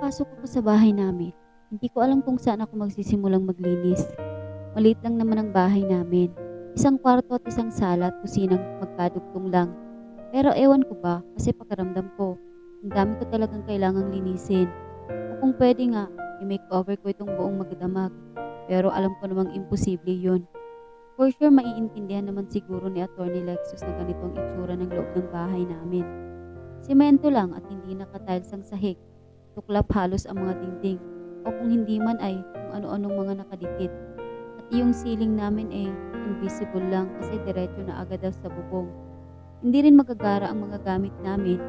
Pagpasok ako sa bahay namin, hindi ko alam kung saan ako magsisimulang maglinis. Maliit lang naman ang bahay namin. Isang kwarto at isang sala at kusinang magkadugtong lang. Pero ewan ko ba, kasi pakiramdam ko, ang dami ko talagang kailangang linisin. O kung pwede nga, i-makeover ko itong buong magdamag. Pero alam ko namang imposible yun. For sure, maiintindihan naman siguro ni Atty. Lexus na ganito ang itsura ng loob ng bahay namin. Semento lang at hindi nakatiles ang sahig. Tuklap halos ang mga dingding. O kung hindi man ay kung ano-anong mga nakadikit. At yung ceiling namin ay invisible lang kasi diretso na agad daw sa bubong. Hindi rin magagara ang mga gamit namin.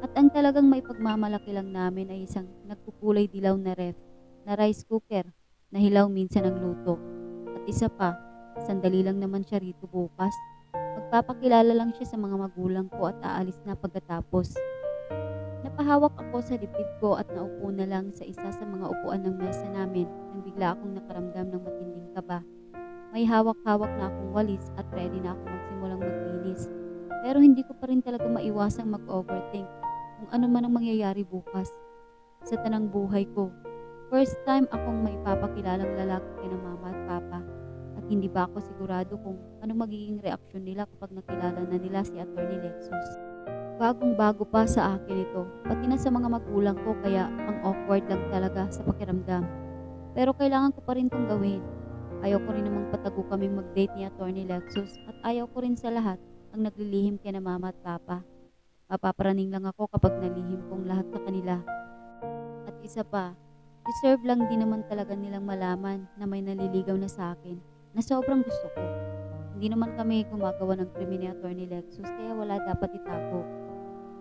At ang talagang may pagmamalaki lang namin ay isang nagkukulay dilaw na ref, na rice cooker, na hilaw minsan ang luto. At isa pa, sandali lang naman siya rito bukas. Magpapakilala lang siya sa mga magulang ko at aalis na pagkatapos. Napahawak ako sa dibdib ko at naupo na lang sa isa sa mga upuan ng mesa namin nang bigla akong nakaramdam ng matinding kaba. May hawak-hawak na akong walis at ready na akong magsimulang maglinis. Pero hindi ko pa rin talaga maiwasang mag-overthink kung ano man ang mangyayari bukas. Sa tanang buhay ko, first time akong maipapakilalang lalaki kina mama at papa. At hindi ba ako sigurado kung ano magiging reaksyon nila kapag nakilala na nila si Atty. Lexus. Bagong-bago pa sa akin ito, pati na sa mga magulang ko kaya ang awkward lang talaga sa pakiramdam. Pero kailangan ko pa rin itong gawin. Ayaw ko rin namang patago kaming mag-date ni Atty. Lexus at ayaw ko rin sa lahat ang naglilihim kina mama at papa. Mapaparaning lang ako kapag nalihim kong lahat sa kanila. At isa pa, deserve lang din naman talaga nilang malaman na may naliligaw na sa akin na sobrang gusto ko. Hindi naman kami gumagawa ng krimen ni Atty. Lexus kaya wala dapat itago.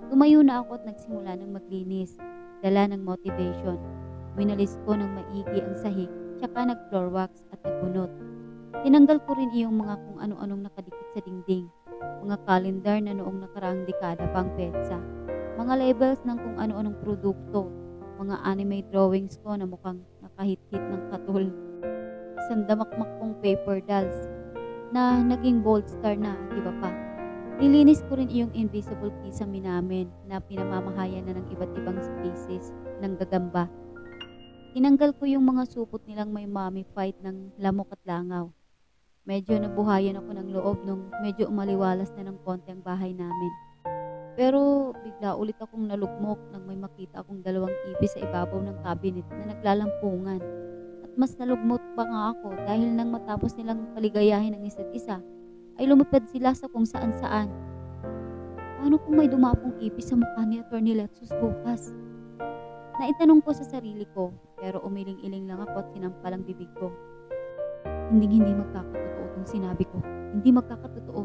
Tumayo na ako at nagsimula ng maglinis, dala ng motivation. Winalis ko ng maigi ang sahig, tsaka nag-floor wax at nagbunot. Tinanggal ko rin iyong mga kung ano-anong nakadikit sa dingding, mga calendar na noong nakaraang dekada pang petsa, mga labels ng kung ano-anong produkto, mga anime drawings ko na mukhang nakahit-hit ng katul, sandamakmak kong paper dolls na naging bold star na at iba pa. Nilinis ko rin iyong invisible kisame namin na pinamamahayan na ng iba't ibang species ng gagamba. Tinanggal ko yung mga supot nilang may mommy fight ng lamok at langaw. Medyo nabuhayan ako ng loob nung medyo umaliwalas na ng konti ang bahay namin. Pero bigla ulit akong nalugmok nang may makita akong dalawang ipis sa ibabaw ng cabinet na naglalampungan. At mas nalugmok pa nga ako dahil nang matapos nilang paligayahin ang isa't isa, ay lumipad sila sa kung saan-saan. Paano kung may dumapong ipis sa mukha ni Atty. Lexus bukas? Naitanong ko sa sarili ko, pero umiling-iling lang ako at sinampal ang bibig ko. Hindi magkakatotoo itong sinabi ko. Hindi magkakatotoo.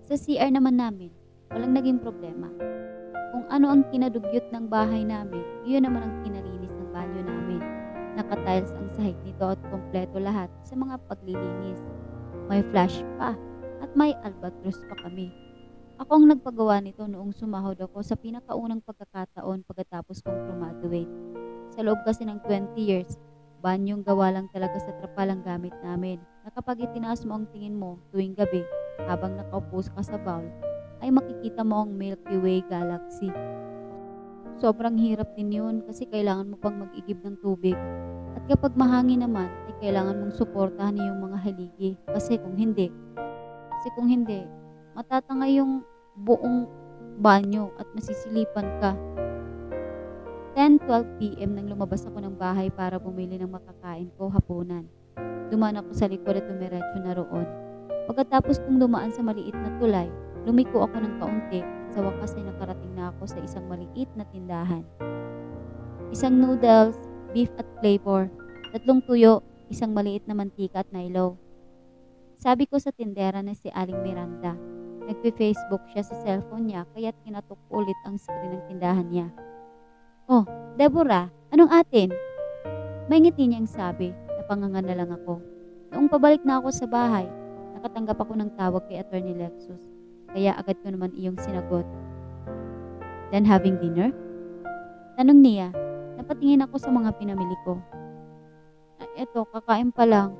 Sa CR naman namin, walang naging problema. Kung ano ang kinadugyot ng bahay namin, iyon naman ang kinalinis ng banyo namin. Nakatiles ang sahig nito at kompleto lahat sa mga paglilinis. May flash pa at may albatros pa kami. Ako ang nagpagawa nito noong sumahod ako sa pinakaunang pagkakataon pagkatapos kong graduate. Sa loob kasi ng 20 years, banyong gawa lang talaga sa trapal ang gamit namin na kapag itinaas mo ang tingin mo tuwing gabi habang nakaupo ka sa bowl, ay makikita mo ang Milky Way Galaxy. Sobrang hirap din yun kasi kailangan mo pang mag-igib ng tubig. At kapag mahangin naman, ay kailangan mong suportahan yung mga haligi. Kasi kung hindi, matatangay yung buong banyo at masisilipan ka. 10-12 p.m. nang lumabas ako ng bahay para bumili ng makakain ko hapunan. Dumaan ako sa likod at dumiretso na roon. Pagkatapos kong dumaan sa maliit na tulay, lumiko ako ng kaunti at sa wakas ay nakarating na ako sa isang maliit na tindahan. Isang noodles, beef at flavor, 3 tuyo, isang maliit na mantika at Milo. Sabi ko sa tindera na si Aling Miranda. Nagpe-Facebook siya sa cellphone niya kaya't kinatok ko ulit ang screen ng tindahan niya. Oh, Deborah, anong atin? May ngiti niyang sabi, napanganga na lang ako. Noong pabalik na ako sa bahay, nakatanggap ako ng tawag kay Atty. Lexus. Kaya agad ko naman iyong sinagot. Then having dinner? Tanong niya, napatingin ako sa mga pinamili ko. Eto, kakain pa lang.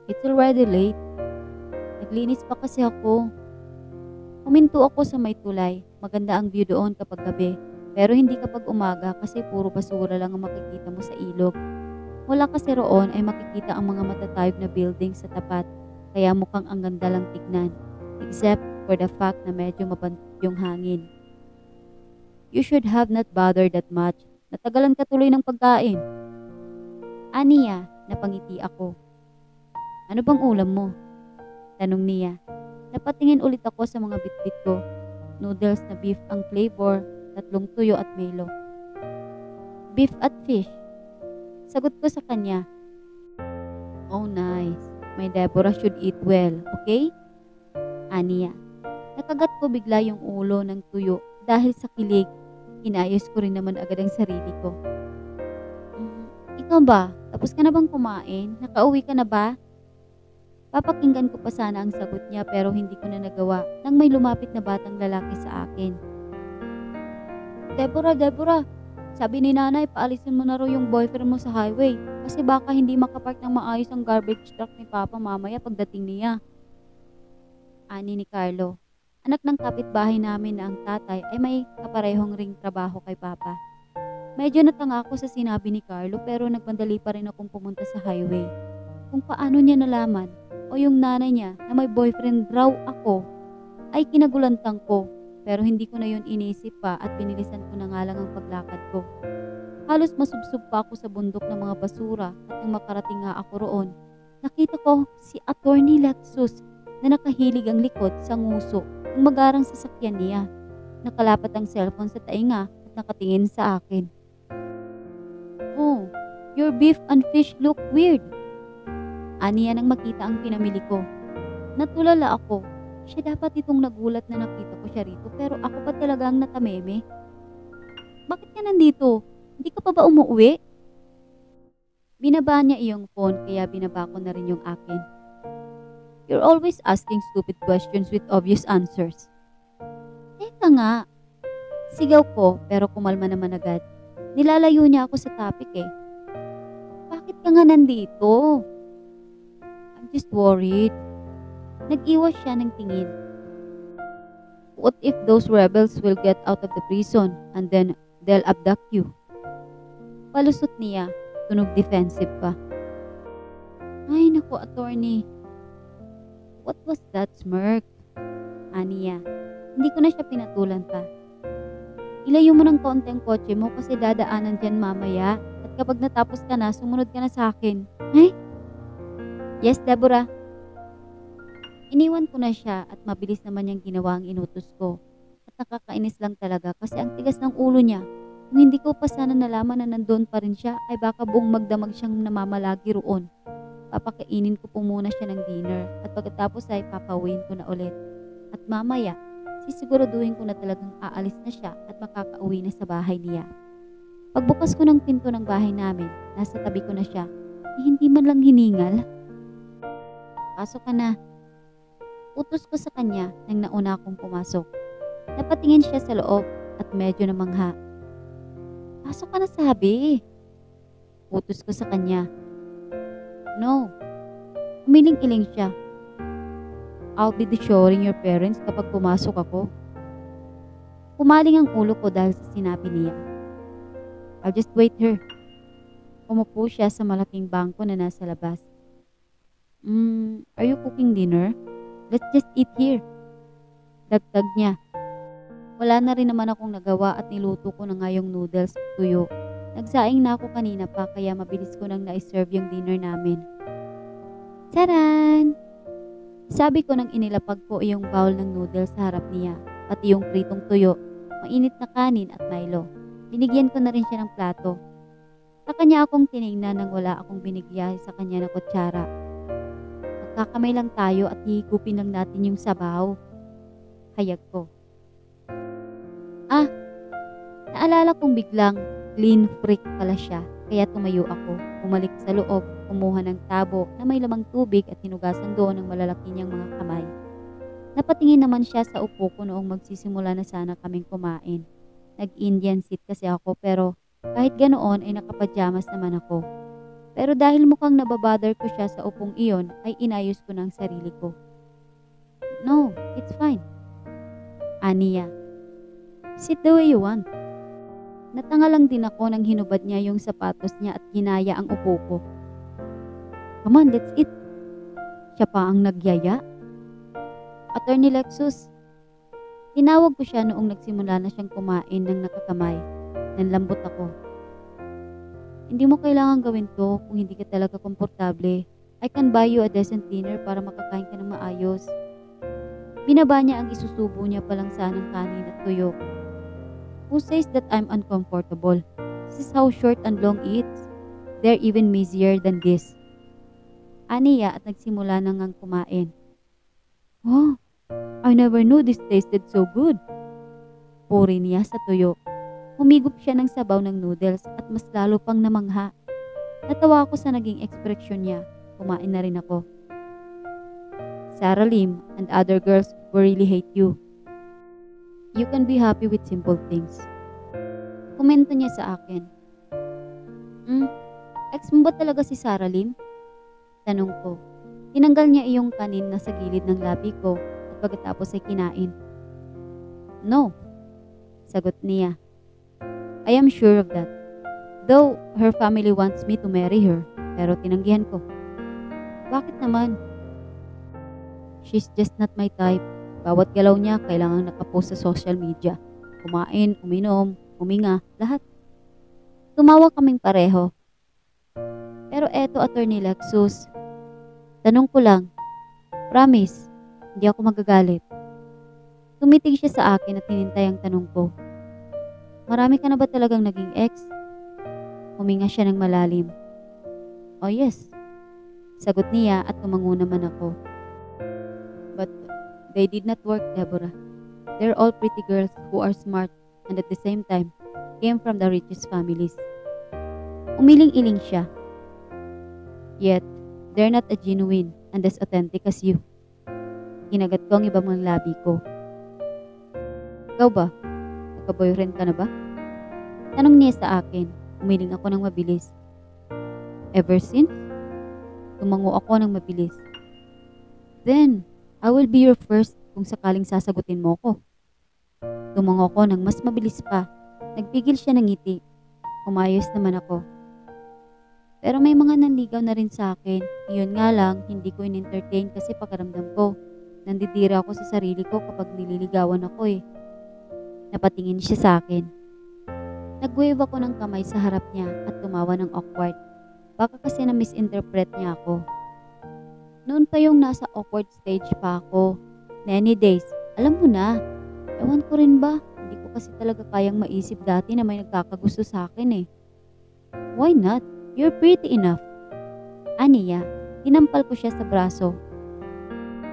It's already late. Naglinis pa kasi ako. Huminto ako sa may tulay. Maganda ang view doon kapag gabi. Pero hindi kapag umaga kasi puro basura lang ang makikita mo sa ilog. Mula kasi roon ay makikita ang mga matatayog na building sa tapat, kaya mukhang ang ganda lang tignan. Except for the fact na medyo mabantot yung hangin. You should have not bothered that much. Natagalan ka tuloy ng pagkain. Aniya, napangiti ako. Ano bang ulam mo? Tanong niya. Napatingin ulit ako sa mga bitbit ko. Noodles na beef ang flavor, 3 tuyo at melo. Beef at fish. Sagot ko sa kanya. Oh nice. My Deborah should eat well, okay? Aniya. Nakagat ko bigla yung ulo ng tuyo dahil sa kilig. Inayos ko rin naman agad ang sarili ko. Ikaw ba? Tapos ka na bang kumain? Nakauwi ka na ba? Papakinggan ko pa sana ang sagot niya pero hindi ko na nagawa nang may lumapit na batang lalaki sa akin. Deborah, sabi ni nanay paalisin mo na raw yung boyfriend mo sa highway kasi baka hindi makapark ng maayos ang garbage truck ni Papa mamaya pagdating niya. Ani ni Carlo, anak ng kapitbahay namin na ang tatay ay may kaparehong ring trabaho kay Papa. Medyo natanga ako sa sinabi ni Carlo pero nagmandali pa rin akong pumunta sa highway. Kung paano niya nalaman o yung nanay niya na may boyfriend raw ako ay kinagulantang ko pero hindi ko na yun inisip pa at binilisan ko na nga lang ang paglakad ko. Halos masubsob pa ako sa bundok ng mga basura at nang makarating nga ako roon, nakita ko si Attorney Lexus na nakahilig ang likod sa nguso ng magarang sasakyan niya. Nakalapat ang cellphone sa tainga at nakatingin sa akin. Oh, your beef and fish look weird. Aniya nang makita ang pinamili ko. Natulala ako. Siya dapat itong nagulat na nakita ko siya rito pero ako pa talaga ang natameme. Bakit ka nandito? Hindi ka pa ba umuwi? Binaba niya iyong phone kaya binaba ko na rin yung akin. You're always asking stupid questions with obvious answers. Teka nga. Sigaw ko pero kumalma naman agad. Nilalayo niya ako sa topic eh. Bakit ka nga nandito? I'm just worried. Nag-iwas siya ng tingin. What if those rebels will get out of the prison and then they'll abduct you? Palusot niya, tunog defensive pa. Ay naku, attorney. What was that smirk? Aniya, hindi ko na siya pinatulan pa. Ilayo mo ng konti ang kotse mo kasi dadaanan dyan mamaya at kapag natapos ka na, sumunod ka na sa akin. Eh? Yes, Deborah. Iniwan ko na siya at mabilis naman niyang ginawa ang inutos ko. At nakakainis lang talaga kasi ang tigas ng ulo niya. Kung hindi ko pa sana nalaman na nandun pa rin siya ay baka buong magdamag siyang namamalagi roon. Papakainin ko po muna siya ng dinner at pagkatapos ay papawin ko na ulit. At mamaya, sisiguraduhin ko na talagang aalis na siya at makakauwi na sa bahay niya. Pagbukas ko ng pinto ng bahay namin, nasa tabi ko na siya. Hindi man lang hiningal. Pasok ka na. Utos ko sa kanya nang nauna akong pumasok. Napatingin siya sa loob at medyo namangha. Pasok ka na sabi. Utos ko sa kanya. No. Umiling-iling siya. I'll be desuring your parents kapag pumasok ako. Pumaling ang ulo ko dahil sa sinabi niya. I'll just wait here. Umupo siya sa malaking bangko na nasa labas. Are you cooking dinner? Let's just eat here. Dagdag niya. Wala na rin naman akong nagawa at niluto ko na nga yung noodles at tuyo. Nagsaing na ako kanina pa kaya mabilis ko nang na-serve yung dinner namin. Taran! Sabi ko nang inilapag ko yung bowl ng noodles sa harap niya, pati yung pritong tuyo, mainit na kanin at Milo. Binigyan ko na rin siya ng plato. Sa kanya akong tiningnan nang wala akong binigyan sa kanya ng kutsara. Magkakamay lang tayo at hihigupin lang natin yung sabaw. Hayag ko. Naalala kong biglang clean freak pala siya, kaya tumayo ako, bumalik sa loob, kumuha ng tabo na may lamang tubig at hinugasan doon ng malalaki niyang mga kamay. Napatingin naman siya sa upo ko noong magsisimula na sana kaming kumain. Nag-Indian seat kasi ako pero kahit ganoon ay nakapajamas naman ako. Pero dahil mukhang nababother ko siya sa upong iyon ay inayos ko ng sarili ko. No, it's fine. Aniya, sit the way you want. Natanga lang din ako nang hinubad niya yung sapatos niya at ginaya ang upo ko. Come on, let's eat. Siya pa ang nagyaya. Attorney Lexus. Tinawag ko siya noong nagsimula na siyang kumain ng nakakamay. Nanlambot ako. Hindi mo kailangan gawin to kung hindi ka talaga komportable. I can buy you a decent dinner para makakain ka ng maayos. Binaba niya ang isusubo niya palang sanang kanin at tuyo. Who says that I'm uncomfortable? This is how short and long eats. They're even messier than this. Aniya at nagsimula na ngang kumain. Oh, I never knew this tasted so good. Puri niya sa tuyo. Humigop siya ng sabaw ng noodles at mas lalo pang namangha. Natawa ako sa naging ekspresyon niya. Kumain na rin ako. Sarah Lim and other girls will really hate you. You can be happy with simple things. Komento niya sa akin. Ex mo ba talaga si Sarah Lim? Tanong ko. Tinanggal niya iyong kanin na sa gilid ng labi ko at pagkatapos ay kinain. No, sagot niya. I am sure of that. Though her family wants me to marry her, pero tinanggihan ko. Bakit naman? She's just not my type. Bawat galaw niya kailangang nakapost sa social media. Kumain, uminom, huminga, lahat. Tumawa kaming pareho. Pero eto, Attorney Lexus. Tanong ko lang. Promise, hindi ako magagalit. Tumitig siya sa akin at hinintay ang tanong ko. Marami ka na ba talagang naging ex? Huminga siya ng malalim. Oh yes. Sagot niya at tumango naman ako. But they did not work, Deborah. They're all pretty girls who are smart and at the same time came from the richest families. Umiling-iling siya. Yet, they're not as genuine and as authentic as you. Kinagat ko ang ibang mga labi ko. Ikaw ba? Nagka-boyfriend ka na ba? Tanong niya sa akin. Umiling ako ng mabilis. Ever since? Tumango ako ng mabilis. Then, I will be your first kung sakaling sasagutin mo ko. Tumango ako ng mas mabilis pa. Nagpigil siya ng ngiti. Umayos naman ako. Pero may mga nanligaw na rin sa akin. Iyon nga lang, hindi ko in-entertain kasi pakiramdam ko. Nandidira ako sa sarili ko kapag nililigawan ako eh. Napatingin siya sa akin. Nag-wave ako ng kamay sa harap niya at tumawa ng awkward. Baka kasi na-misinterpret niya ako. Noon pa yung nasa awkward stage pa ako. Many days, alam mo na. Ewan ko rin ba? Hindi ko kasi talaga kayang maisip dati na may nagkakagusto sa akin eh. Why not? You're pretty enough. Aniya, tinampal ko siya sa braso.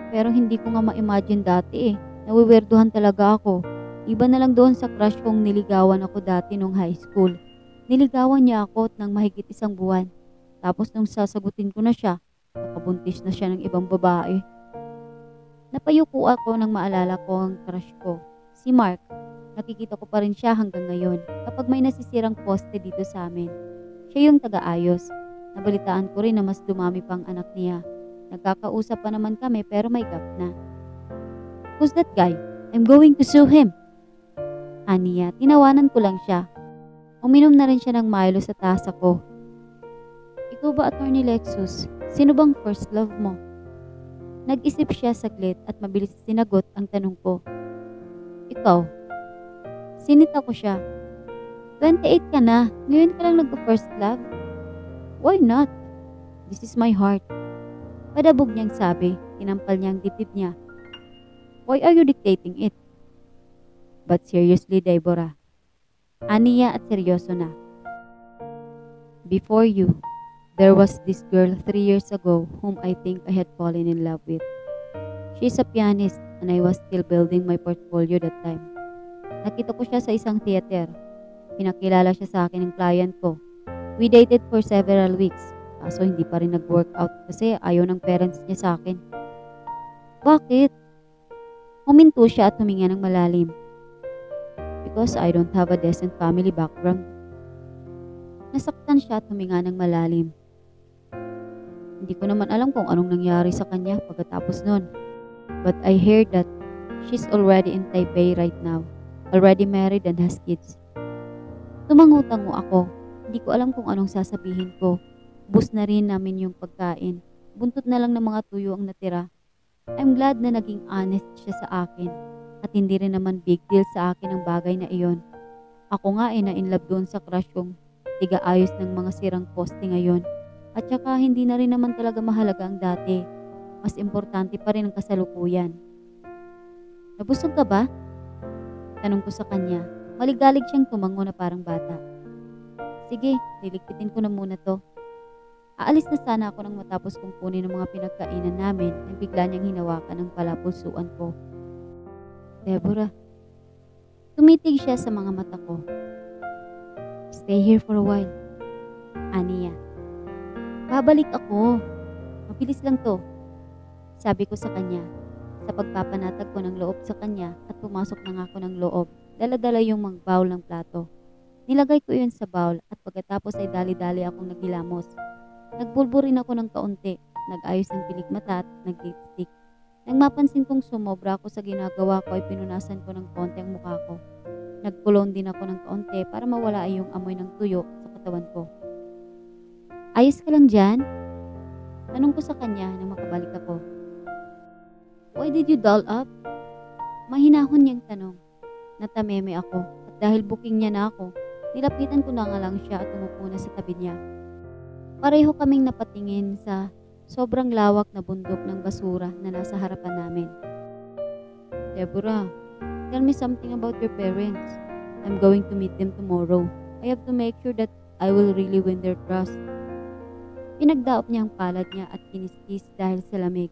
Pero hindi ko nga ma-imagine dati eh. Nawiwerduhan talaga ako. Iba na lang doon sa crush kong niligawan ako dati nung high school. Niligawan niya ako ng mahigit 1 buwan. Tapos nung sasagutin ko na siya, nakabuntis na siya ng ibang babae. Napayuko ako nang maalala ko ang crush ko. Si Mark. Nakikita ko pa rin siya hanggang ngayon kapag may nasisirang poste dito sa amin. Siya yung taga-ayos. Nabalitaan ko rin na mas dumami pang anak niya. Nagkakausap pa naman kami pero may gap na. Who's that guy? I'm going to sue him. Aniya, tinawanan ko lang siya. Uminom na rin siya ng Milo sa tasa ko. Ikaw ba, Attorney Lexus? Sino bang first love mo? Nag-isip siya saglit at mabilis sinagot ang tanong ko. Ikaw? Sinita ko siya. 28 ka na, ngayon ka lang nag-first love? Why not? This is my heart. Padabog niyang sabi, tinampal niya ang dibdib niya. Why are you dictating it? But seriously, Deborah. Aniya at seryoso na. Before you, there was this girl 3 years ago whom I think I had fallen in love with. She's a pianist and I was still building my portfolio that time. Nakita ko siya sa isang theater. Pinakilala siya sa akin ng client ko. We dated for several weeks. Kaso hindi pa rin nag-workout kasi ayaw ng parents niya sa akin. Bakit? Huminto siya at huminga ng malalim. Because I don't have a decent family background. Nasaktan siya at huminga ng malalim. Hindi ko naman alam kung anong nangyari sa kanya pagkatapos nun. But I heard that she's already in Taipei right now. Already married and has kids. Tumangutango ako. Hindi ko alam kung anong sasabihin ko. Ubus na rin namin yung pagkain. Buntot na lang ng mga tuyo ang natira. I'm glad na naging honest siya sa akin. At hindi rin naman big deal sa akin ang bagay na iyon. Ako nga na-inlove doon sa crush kong tiga-ayos ng mga sirang poste ngayon. At saka hindi na rin naman talaga mahalaga ang dati. Mas importante pa rin ang kasalukuyan. Nabusog ka ba? Tanong ko sa kanya. Maligalig siyang tumango na parang bata. Sige, liligpitin ko na muna to. Aalis na sana ako nang matapos kong kunin ang mga pinagkainan namin nang bigla niyang hinawakan ang palapusuan ko. Deborah. Tumitig siya sa mga mata ko. Stay here for a while. Aniya. Babalik ako. Mabilis lang to. Sabi ko sa kanya. Sa pagpapanatag ko ng loob sa kanya at pumasok na nga ako ng loob, dala-dala yung mga bowl ng plato. Nilagay ko yun sa bowl at pagkatapos ay dali-dali akong naghilamos. Nagbulbo rin ako ng kaunti, nag-ayos ng pilikmata at nag-lipstick. Nang mapansin kong sumobra ako sa ginagawa ko ay pinunasan ko ng konti ang mukha ko. Nagkulon din ako ng kaunti para mawala ay yung amoy ng tuyo sa katawan ko. Ayos ka lang dyan? Tanong ko sa kanya nang makabalik ako. Why did you doll up? Mahinahon niyang tanong. Natameme ako at dahil booking niya na ako, nilapitan ko na nga lang siya at umupo na sa tabi niya. Pareho kaming napatingin sa sobrang lawak na bundok ng basura na nasa harapan namin. Deborah, tell me something about your parents. I'm going to meet them tomorrow. I have to make sure that I will really win their trust. Pinagdaop niya ang palad niya at kiniskis dahil sa lamig.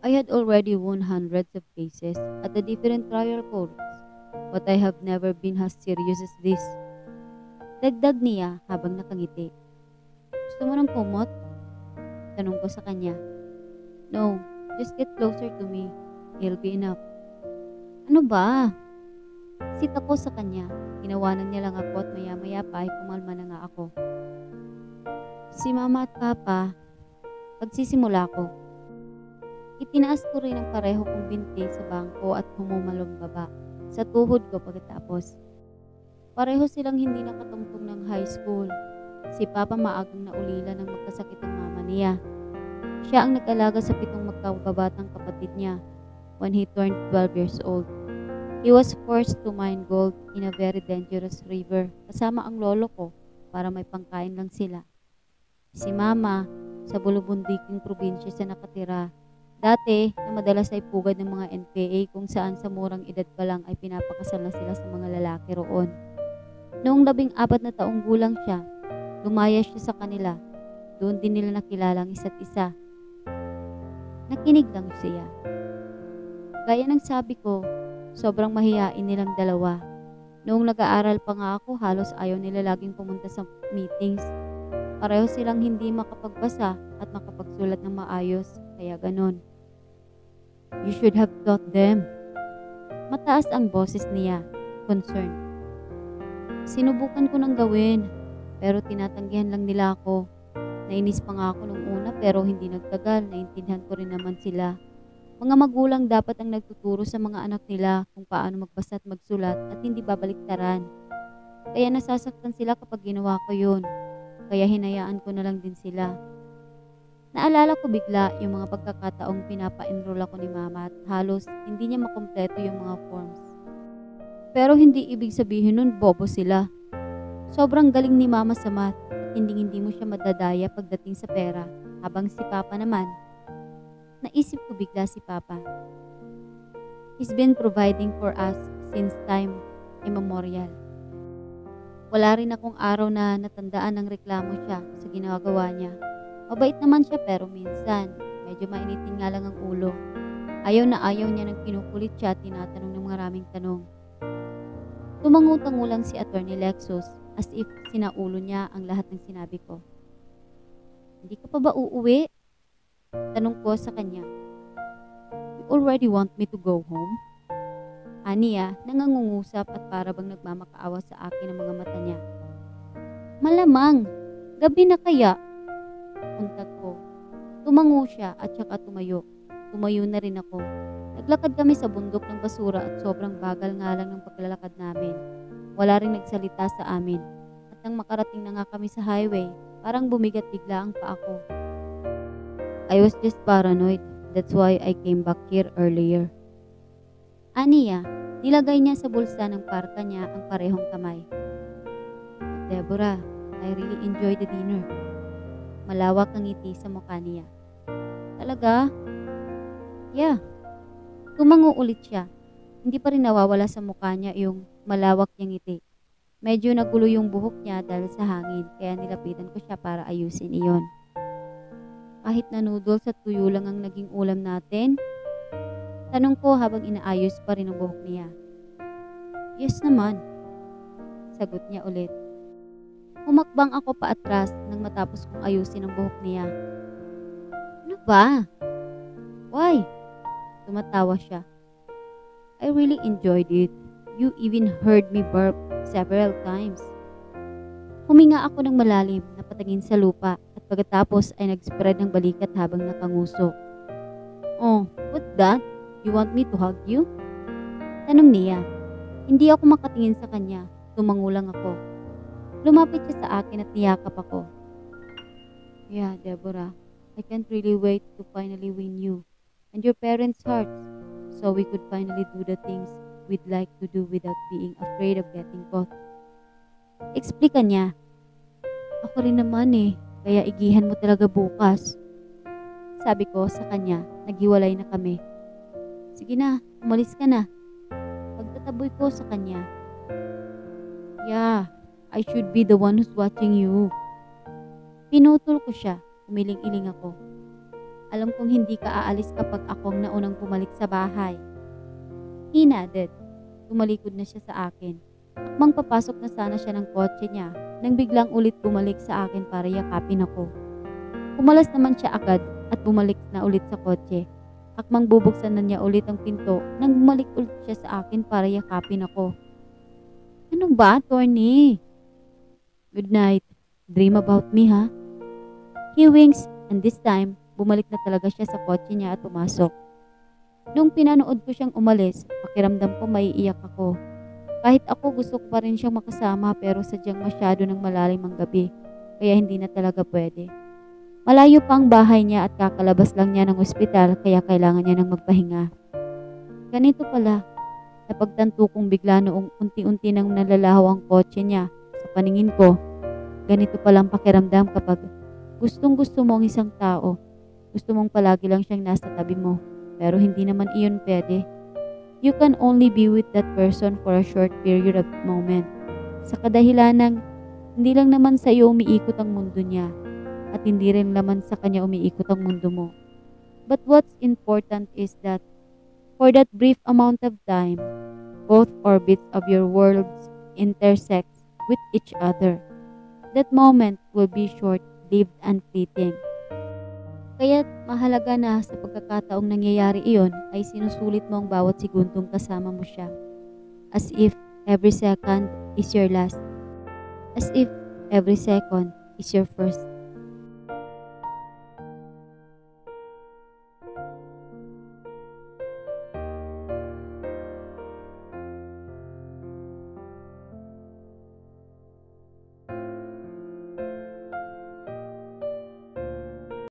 I had already won hundreds of cases at the different trial courts, but I have never been as serious as this. Dagdag niya habang nakangiti. Gusto mo ng kumot? Tanong ko sa kanya. No, just get closer to me. It'll be enough. Ano ba? Sit ako sa kanya. Ginawanan niya lang ako at maya-maya pa ay kumalma na nga ako. Si Mama at Papa, pagsisimula ko. Itinaas ko rin ang pareho kong binti sa bangko at humumalumbaba sa tuhod ko pagkatapos. Pareho silang hindi nakatungtong ng high school. Si Papa maagang naulila ng magkasakit ang mama niya. Siya ang nag-alaga sa 7 magkababatang kapatid niya when he turned 12 years old. He was forced to mine gold in a very dangerous river kasama ang lolo ko para may pangkain lang sila. Si Mama, sa bulubundiking probinsya siya nakatira. Dati, na madalas ay pugad ng mga NPA kung saan sa murang edad pa lang ay pinapakasal na sila sa mga lalaki roon. Noong 14 na taong gulang siya, lumaya siya sa kanila. Doon din nila nakilala ang isa't isa. Nakinig lang siya. Gaya ng sabi ko, sobrang mahiyain nilang dalawa. Noong nag-aaral pa nga ako, halos ayaw nila laging pumunta sa meetings. Pareho silang hindi makapagbasa at makapagsulat ng maayos, kaya ganon. You should have taught them. Mataas ang boses niya, concerned. Sinubukan ko nang gawin, pero tinatanggihan lang nila ako. Nainis pa nga ako nung una pero hindi nagtagal, naintindihan ko rin naman sila. Mga magulang dapat ang nagtuturo sa mga anak nila kung paano magbasa at magsulat at hindi babaliktaran. Kaya nasasaktan sila kapag ginawa ko yun. Kaya hinayaan ko na lang din sila. Naalala ko bigla yung mga pagkakataong pinapa-enroll ako ni Mama at halos hindi niya makumpleto yung mga forms. Pero hindi ibig sabihin nun bobo sila. Sobrang galing ni Mama sa math at hindi mo siya madadaya pagdating sa pera, habang si Papa naman. Naisip ko bigla si Papa. He's been providing for us since time immemorial. Wala rin akong araw na natandaan ng reklamo siya sa ginagawa niya. Mabait naman siya pero minsan, medyo mainitin nga lang ang ulo. Ayaw na ayaw niya ng kinukulit siya at tinatanong ng maraming tanong. Tumangutango lang si Attorney Lexus as if sinaulo niya ang lahat ng sinabi ko. Hindi ka pa ba uuwi? Tanong ko sa kanya. You already want me to go home? Aniya, nangangungusap at para bang nagmamakaawa sa akin ang mga mata niya. Malamang, gabi na kaya? Untat ko. Tumango siya at saka tumayo. tumayo na rin ako. Naglakad kami sa bundok ng basura at sobrang bagal nga lang ng paglalakad namin. Wala rin nagsalita sa amin. At nang makarating na nga kami sa highway, parang bumigat bigla ang paa ko. I was just paranoid. That's why I came back here earlier. Aniya, nilagay niya sa bulsa ng parka niya ang parehong kamay. Deborah, I really enjoyed the dinner. Malawak ang ngiti sa mukha niya. Talaga? Yeah. Tumango ulit siya. Hindi pa rin nawawala sa mukha niya yung malawak niyang ngiti. Medyo nagulo yung buhok niya dahil sa hangin, kaya nilapitan ko siya para ayusin iyon. Kahit na noodles at tuyo lang ang naging ulam natin? Tanong ko habang inaayos pa rin ang buhok niya. Yes naman. Sagot niya ulit. Humakbang ako pa atras nang matapos kong ayusin ang buhok niya. Ano ba? Why? Tumatawa siya. I really enjoyed it. You even heard me burp several times. Huminga ako ng malalim na patingin sa lupa at pagkatapos ay nag-spread ng balikat habang nakanguso. Oh, what's that? You want me to hug you? Tanong niya. Hindi ako makatingin sa kanya. Tumango lang ako. Lumapit siya sa akin at niyakap ako. Yeah, Deborah. I can't really wait to finally win you and your parents' hearts so we could finally do the things we'd like to do without being afraid of getting caught. Explika niya. Ako rin naman kaya igihan mo talaga bukas. Sabi ko sa kanya, naghiwalay na kami. Sige na, umalis ka na. Pagtataboy ko sa kanya. Yeah, I should be the one who's watching you. Pinutol ko siya, umiling-iling ako. Alam kong hindi ka aalis kapag ako ang naunang bumalik sa bahay. He nodded. Tumalikod na siya sa akin. Akmang papasok na sana siya ng kotse niya nang biglang ulit bumalik sa akin para yakapin ako. Pumalas naman siya agad at bumalik na ulit sa kotse. Akmang bubuksan na niya ulit ang pinto nang bumalik ulit siya sa akin para yakapin ako. Ano ba, Tony? Good night. Dream about me, ha? He winks and this time, bumalik na talaga siya sa kotse niya at pumasok. Nung pinanood ko siyang umalis, pakiramdam ko maiiyak ako. Kahit ako gusto ko pa rin siyang makasama pero sadyang masyado ng malalim ang gabi, kaya hindi na talaga pwede. Malayo pa ang bahay niya at kakalabas lang niya ng ospital kaya kailangan niya ng magpahinga. Ganito pala, napagtanto kong bigla noong unti-unti nang nalalaho ang kotse niya sa paningin ko. Ganito palang pakiramdam kapag gustong-gusto mo ang isang tao, gusto mong palagi lang siyang nasa tabi mo, pero hindi naman iyon pwede. You can only be with that person for a short period of moment. Sa kadahilanang, hindi lang naman sa iyo umiikot ang mundo niya at hindi rin naman sa kanya umiikot ang mundo mo. But what's important is that for that brief amount of time, both orbits of your worlds intersect with each other. That moment will be short-lived and fleeting. Kaya't mahalaga na sa pagkakataong nangyayari iyon ay sinusulit mo ang bawat segundong kasama mo siya. As if every second is your last. As if every second is your first.